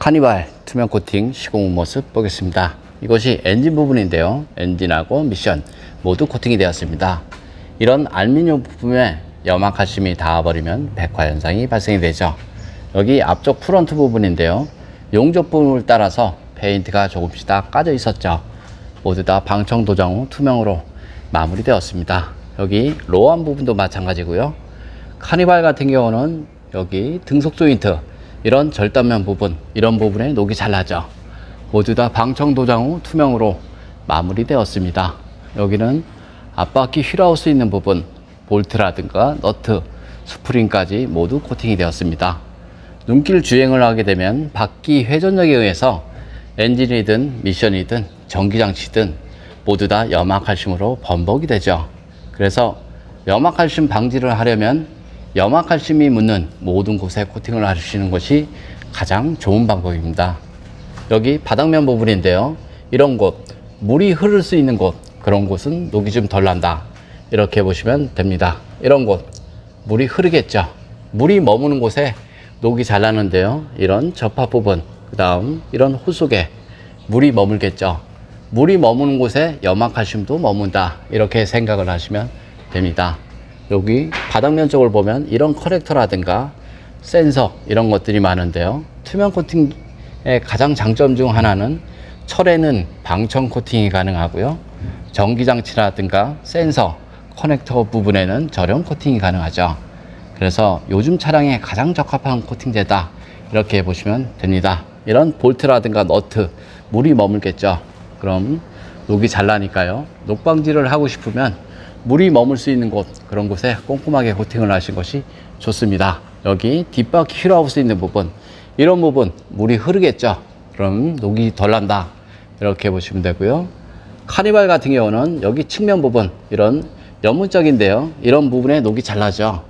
카니발 투명 코팅 시공 후 모습 보겠습니다. 이것이 엔진 부분인데요. 엔진하고 미션 모두 코팅이 되었습니다. 이런 알루미늄 부품에 염화칼슘이 닿아버리면 백화 현상이 발생이 되죠. 여기 앞쪽 프론트 부분인데요. 용접 부분을 따라서 페인트가 조금씩 다 까져 있었죠. 모두 다 방청 도장 후 투명으로 마무리되었습니다. 여기 로한 부분도 마찬가지고요. 카니발 같은 경우는 여기 등속 조인트, 이런 절단면 부분, 이런 부분에 녹이 잘 나죠. 모두 다 방청 도장 후 투명으로 마무리되었습니다. 여기는 앞바퀴 휠하우스 있는 부분, 볼트라든가 너트, 스프링까지 모두 코팅이 되었습니다. 눈길 주행을 하게 되면 바퀴 회전력에 의해서 엔진이든 미션이든 전기장치든 모두 다 염화칼슘으로 범벅이 되죠. 그래서 염화칼슘 방지를 하려면 염화칼슘이 묻는 모든 곳에 코팅을 하시는 것이 가장 좋은 방법입니다. 여기 바닥면 부분인데요. 이런 곳, 물이 흐를 수 있는 곳, 그런 곳은 녹이 좀 덜 난다. 이렇게 보시면 됩니다. 이런 곳, 물이 흐르겠죠. 물이 머무는 곳에 녹이 잘 나는데요. 이런 접합 부분, 그 다음 이런 홀 속에 물이 머물겠죠. 물이 머무는 곳에 염화칼슘도 머문다. 이렇게 생각을 하시면 됩니다. 여기 바닥면 쪽을 보면 이런 커넥터라든가 센서, 이런 것들이 많은데요. 투명 코팅의 가장 장점 중 하나는 철에는 방청 코팅이 가능하고요. 전기장치라든가 센서, 커넥터 부분에는 절연 코팅이 가능하죠. 그래서 요즘 차량에 가장 적합한 코팅제다. 이렇게 보시면 됩니다. 이런 볼트라든가 너트, 물이 머물겠죠. 그럼 녹이 잘 나니까요. 녹 방지를 하고 싶으면 물이 머물 수 있는 곳, 그런 곳에 꼼꼼하게 코팅을 하신 것이 좋습니다. 여기 뒷바퀴 휠하우스 있는 부분, 이런 부분 물이 흐르겠죠. 그럼 녹이 덜 난다. 이렇게 보시면 되고요. 카니발 같은 경우는 여기 측면 부분, 이런 연문짝인데요. 이런 부분에 녹이 잘 나죠.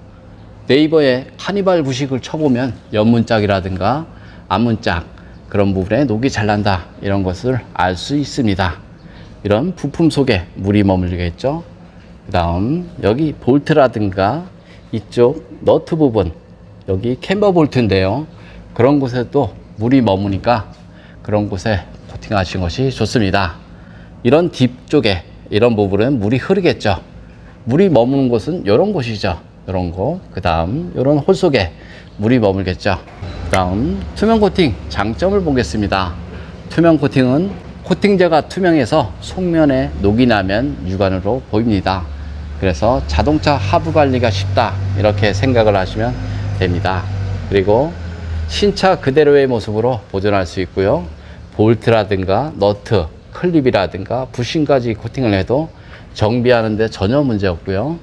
네이버에 카니발 부식을 쳐보면 연문짝이라든가 앞문짝, 그런 부분에 녹이 잘 난다. 이런 것을 알 수 있습니다. 이런 부품 속에 물이 머물겠죠. 그 다음 여기 볼트라든가 이쪽 너트 부분, 여기 캠버 볼트인데요. 그런 곳에도 물이 머무니까 그런 곳에 코팅 하신 것이 좋습니다. 이런 뒤쪽에 이런 부분은 물이 흐르겠죠. 물이 머무는 곳은 이런 곳이죠. 이런 곳. 그 다음 이런 홀 속에 물이 머물겠죠. 그 다음 투명 코팅 장점을 보겠습니다. 투명 코팅은 코팅제가 투명해서 속면에 녹이 나면 육안으로 보입니다. 그래서 자동차 하부 관리가 쉽다. 이렇게 생각을 하시면 됩니다. 그리고 신차 그대로의 모습으로 보존할 수 있고요. 볼트라든가 너트, 클립이라든가 부싱까지 코팅을 해도 정비하는데 전혀 문제 없고요.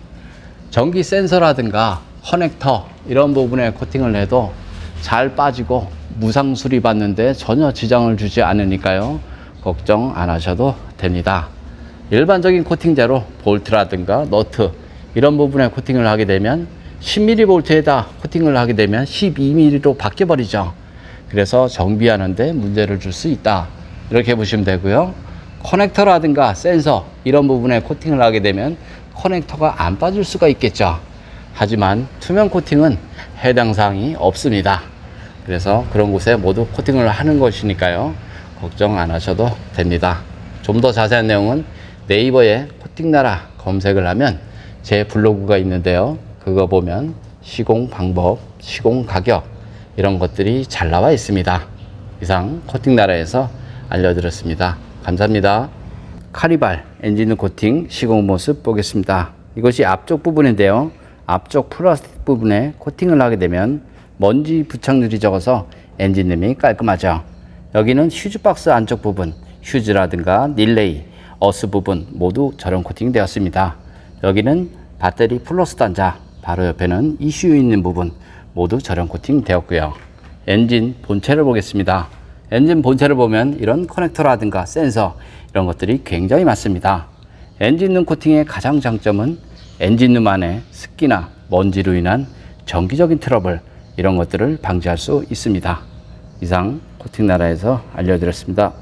전기 센서라든가 커넥터, 이런 부분에 코팅을 해도 잘 빠지고 무상 수리받는데 전혀 지장을 주지 않으니까요. 걱정 안 하셔도 됩니다. 일반적인 코팅제로 볼트라든가 너트, 이런 부분에 코팅을 하게 되면 10mm 볼트에다 코팅을 하게 되면 12mm로 바뀌어 버리죠. 그래서 정비하는데 문제를 줄 수 있다. 이렇게 보시면 되고요. 커넥터라든가 센서, 이런 부분에 코팅을 하게 되면 커넥터가 안 빠질 수가 있겠죠. 하지만 투명 코팅은 해당 사항이 없습니다. 그래서 그런 곳에 모두 코팅을 하는 것이니까요. 걱정 안 하셔도 됩니다. 좀 더 자세한 내용은 네이버에 코팅나라 검색을 하면 제 블로그가 있는데요. 그거 보면 시공 방법, 시공 가격, 이런 것들이 잘 나와 있습니다. 이상 코팅나라에서 알려드렸습니다. 감사합니다. 카니발 엔진 코팅 시공 모습 보겠습니다. 이것이 앞쪽 부분인데요. 앞쪽 플라스틱 부분에 코팅을 하게 되면 먼지 부착률이 적어서 엔진음이 깔끔하죠. 여기는 휴즈박스 안쪽 부분, 휴즈라든가 릴레이, 어스 부분 모두 절연 코팅 되었습니다. 여기는 배터리 플러스 단자, 바로 옆에는 ECU 있는 부분 모두 절연 코팅 되었고요. 엔진 본체를 보겠습니다. 엔진 본체를 보면 이런 커넥터라든가 센서, 이런 것들이 굉장히 많습니다. 엔진룸 코팅의 가장 장점은 엔진룸 안에 습기나 먼지로 인한 정기적인 트러블, 이런 것들을 방지할 수 있습니다. 이상 코팅나라에서 알려드렸습니다.